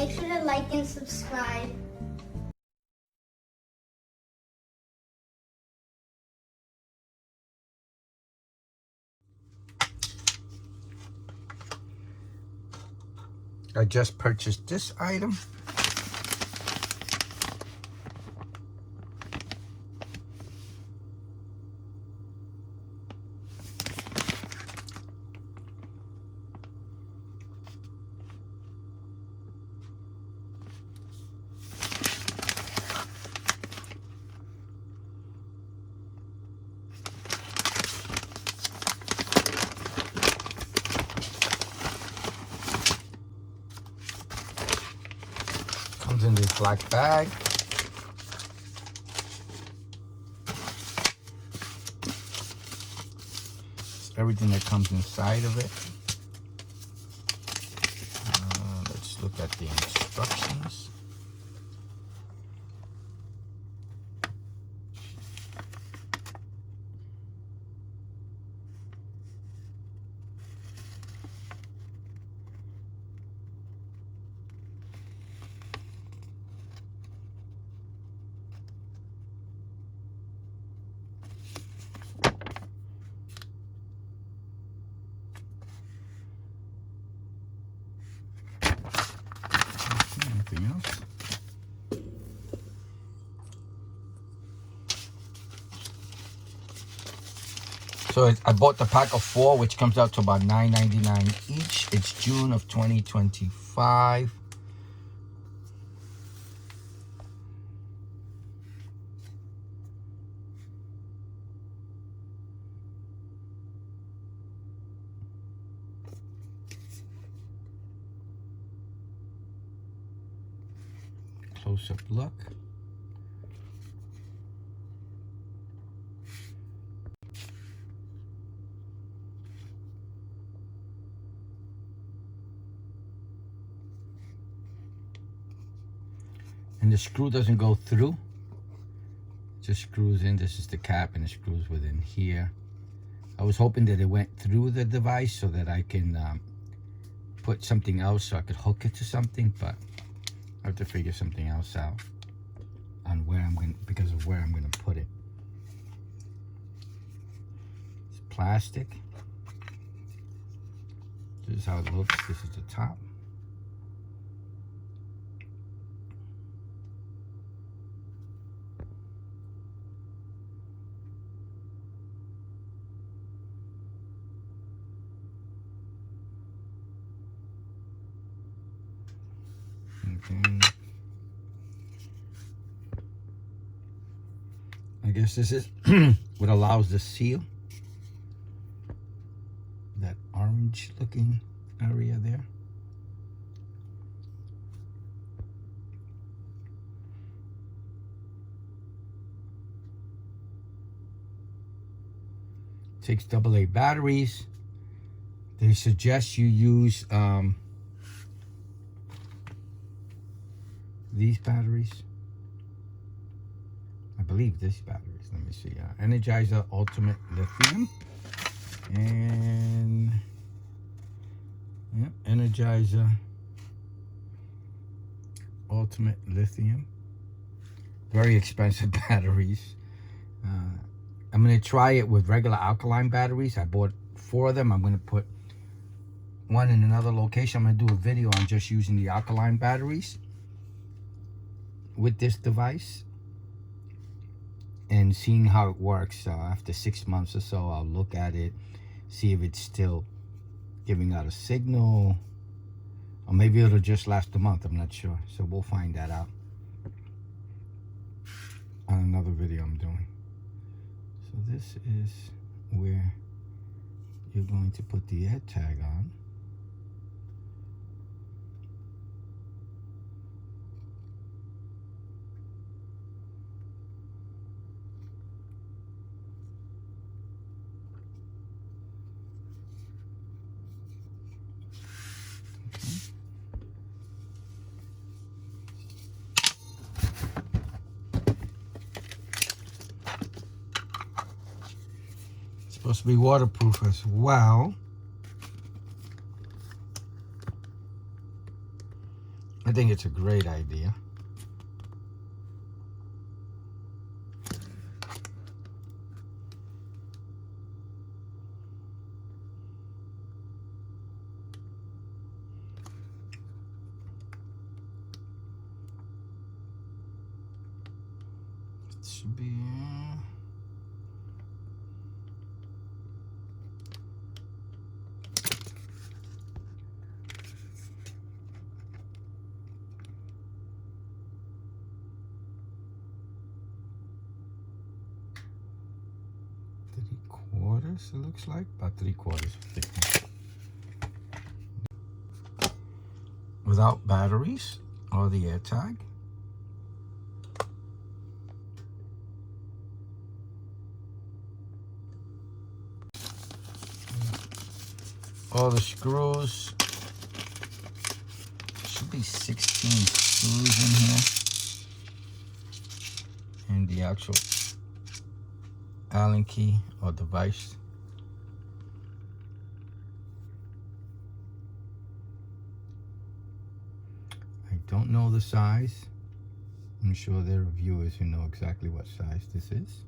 Make sure to like and subscribe. I just purchased this item. Comes in this black bag. It's everything that comes inside of it. Let's look at the instructions. Anything else? So I bought the pack of 4, which comes out to about $9.99 each. It's June of 2025. Close-up look. And the screw doesn't go through. It just screws in. This is the cap and it screws within here. I was hoping that it went through the device so that I can put something else so I could hook it to something, but I have to figure something else out on where I'm going, because of where I'm going to put it. It's plastic. This is how it looks. This is the top. Okay. I guess this is what allows the seal. That orange looking area there. Takes AA batteries. They suggest you use these batteries. I believe these batteries. Let me see. Energizer Ultimate Lithium. And yeah, Energizer Ultimate Lithium. Very expensive batteries. I'm going to try it with regular alkaline batteries. I bought 4 of them. I'm going to put one in another location. I'm going to do a video on just using the alkaline batteries with this device and seeing how it works. After 6 months or so, I'll look at it, see if it's still giving out a signal, or maybe it'll just last a month. I'm not sure, so we'll find that out on another video I'm doing. So this is where you're going to put the AirTag on. Supposed to be waterproof as well. I think it's a great idea. It should be... It looks like about 3/4 thickness. Without batteries or the AirTag. All the screws, should be 16 screws in here, and the actual Allen key or device. I don't know the size. I'm sure there are viewers who know exactly what size this is.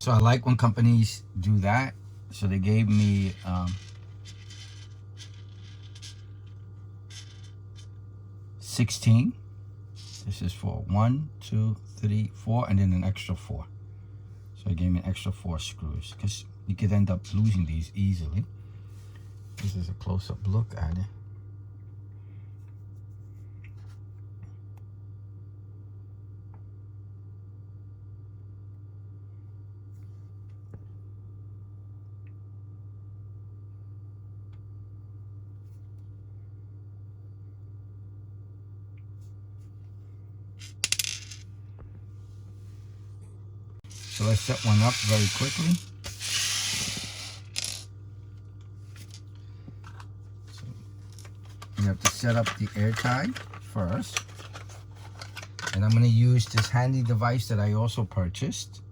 So I like when companies do that. So they gave me 16. This is for 1, 2, 3, 4, and then an extra 4. So they gave me an extra 4 screws because you could end up losing these easily. This is a close-up look at it. So let's set one up very quickly. So you have to set up the AirTag first. And I'm going to use this handy device that I also purchased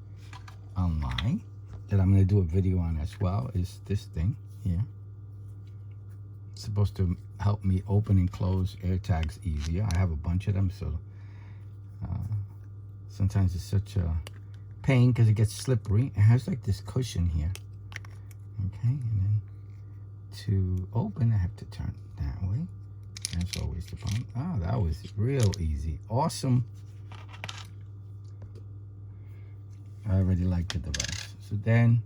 online, that I'm going to do a video on as well, is this thing here. It's supposed to help me open and close AirTags easier. I have a bunch of them, so sometimes it's such a pain because it gets slippery. It has like this cushion here. Okay, and then to open, I have to turn it that way. That's always the problem. Oh, that was real easy. Awesome. I already like the device. So then,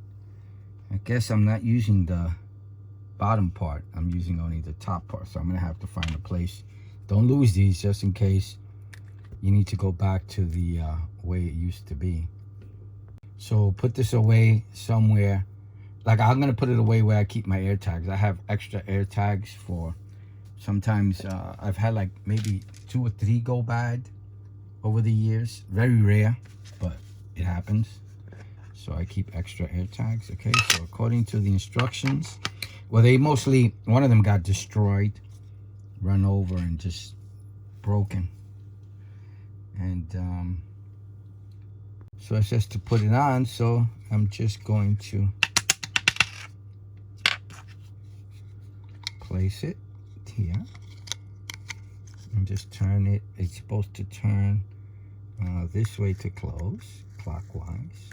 I guess I'm not using the bottom part. I'm using only the top part. So I'm going to have to find a place. Don't lose these just in case you need to go back to the way it used to be. So put this away somewhere. Like I'm going to put it away where I keep my AirTags. I have extra AirTags for sometimes I've had like maybe 2 or 3 go bad over the years. Very rare, but it happens. So I keep extra AirTags. Okay, so according to the instructions, well, they mostly, one of them got destroyed, run over, and just broken. And so it says to put it on, so I'm just going to place it here and just turn it. It's supposed to turn this way to close, clockwise.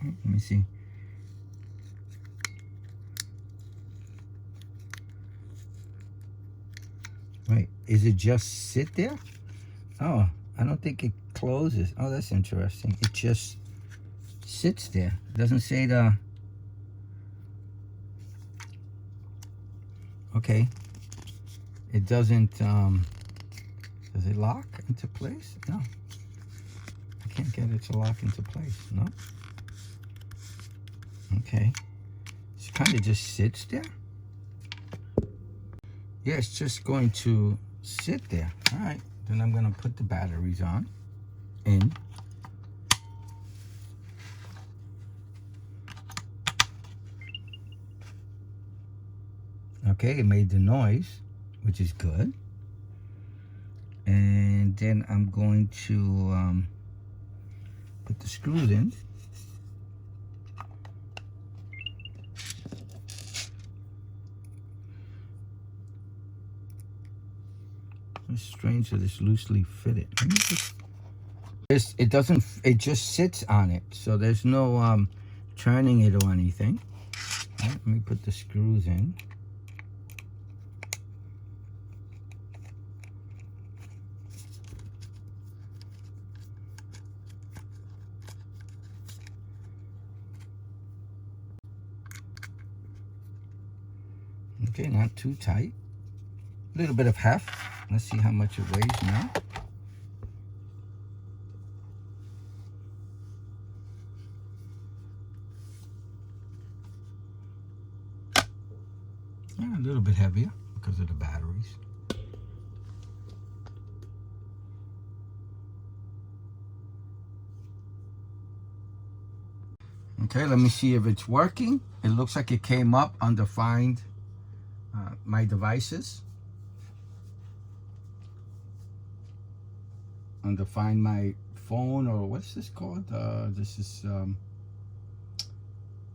Let me see. Wait, is it just sit there? Oh, I don't think it closes. Oh, that's interesting. It just sits there. It doesn't say the... Okay. It doesn't, does it lock into place? No. I can't get it to lock into place. No. Okay. It kind of just sits there. Yeah, it's just going to sit there. All right. Then I'm going to put the batteries on. In. Okay, it made the noise, which is good. And then I'm going to put the screws in. It's strange that it's loosely fitted. It doesn't, it just sits on it, so there's no turning it or anything. Right, let me put the screws in. Okay, not too tight. A little bit of heft. Let's see how much it weighs now. Yeah, a little bit heavier because of the batteries. Okay, let me see if it's working. It looks like it came up under Find My Devices. Under Find My Phone, or what's this called? This is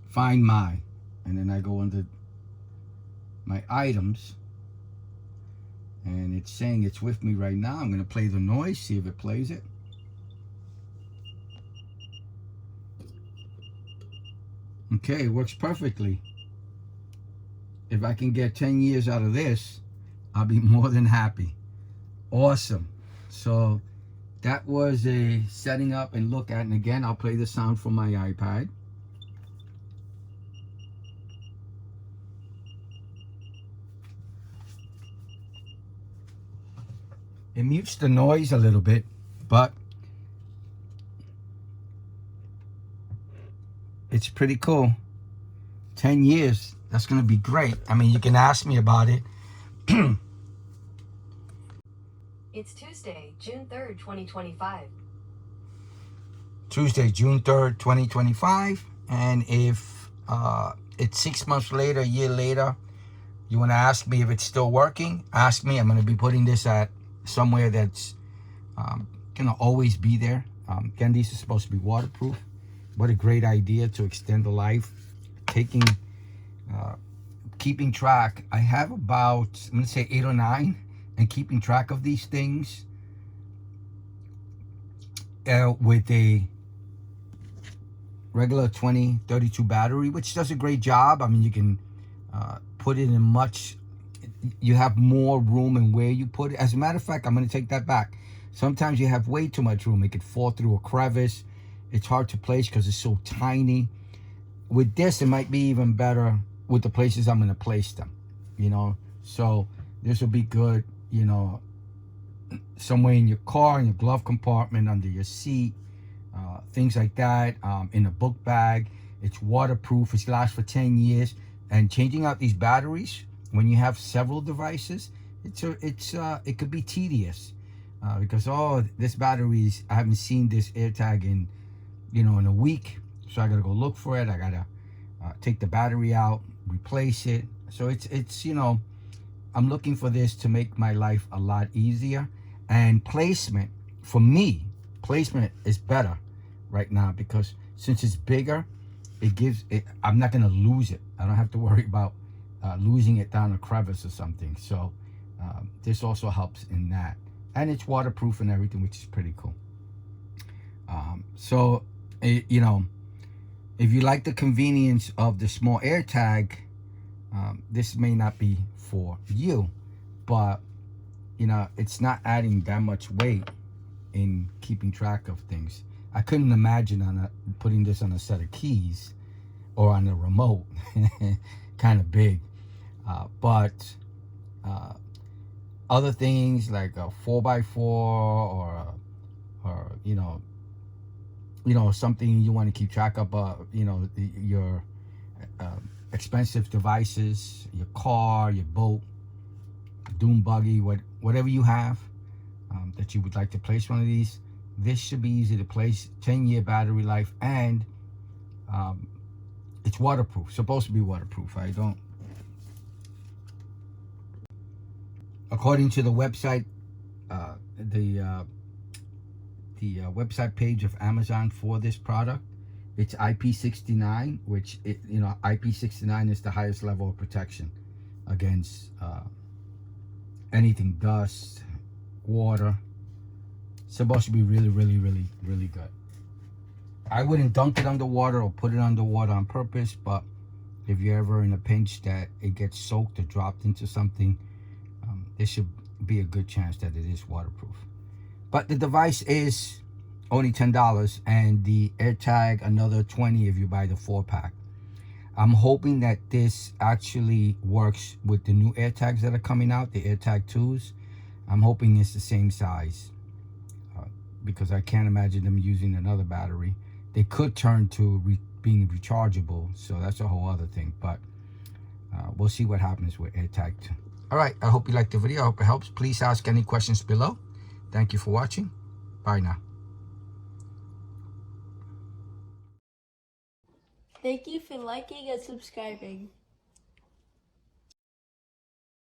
Find My. And then I go under my items. And it's saying it's with me right now. I'm going to play the noise, see if it plays it. Okay, it works perfectly. If I can get 10 years out of this, I'll be more than happy. Awesome. So that was a setting up and look at. And again, I'll play the sound from my iPad. It mutes the noise a little bit, but it's pretty cool. 10 years, that's going to be great. I mean, you can ask me about it. It's Tuesday, June 3rd, 2025. Tuesday, June 3rd, 2025. And if it's 6 months later, a year later, you want to ask me if it's still working, ask me. I'm going to be putting this at somewhere that's going to always be there. Again, these are supposed to be waterproof. What a great idea to extend the life. Keeping track. I have about, I'm going to say 8 or 9, and keeping track of these things with a regular 2032 battery, which does a great job. I mean, you can put it in much, you have more room in where you put it. As a matter of fact, I'm going to take that back. Sometimes you have way too much room. It could fall through a crevice. It's hard to place because it's so tiny. With this, it might be even better with the places I'm going to place them, you know. So this will be good, you know, somewhere in your car, in your glove compartment, under your seat, things like that, in a book bag. It's waterproof. It lasts for 10 years. And changing out these batteries, when you have several devices, it could be tedious because, oh, this batteries, I haven't seen this AirTag in, you know, in a week. So I got to go look for it. I got to take the battery out, replace it. So it's, you know, I'm looking for this to make my life a lot easier. And placement, for me, placement is better right now because since it's bigger, it gives it, I'm not going to lose it. I don't have to worry about losing it down a crevice or something. So this also helps in that. And it's waterproof and everything, which is pretty cool. You know, if you like the convenience of the small AirTag, this may not be for you, but you know, it's not adding that much weight in keeping track of things. I couldn't imagine putting this on a set of keys or on a remote. Kind of big, but other things like a 4x4 or you know, something you want to keep track of, you know, your expensive devices, your car, your boat, dune buggy, whatever you have that you would like to place one of these. This should be easy to place. 10-year battery life, and it's waterproof. Supposed to be waterproof. According to the website, the website page of Amazon for this product. It's IP69, which IP69 is the highest level of protection against anything, dust, water. It's supposed to be really, really, really, really good. I wouldn't dunk it underwater or put it underwater on purpose, but if you're ever in a pinch that it gets soaked or dropped into something, there should be a good chance that it is waterproof. But the device is only $10, and the AirTag another $20 if you buy the 4-pack. I'm hoping that this actually works with the new AirTags that are coming out, the AirTag 2s. I'm hoping it's the same size, because I can't imagine them using another battery. They could turn to being rechargeable, so that's a whole other thing, but we'll see what happens with AirTag 2. All right, I hope you liked the video. I hope it helps. Please ask any questions below. Thank you for watching. Bye now. Thank you for liking and subscribing.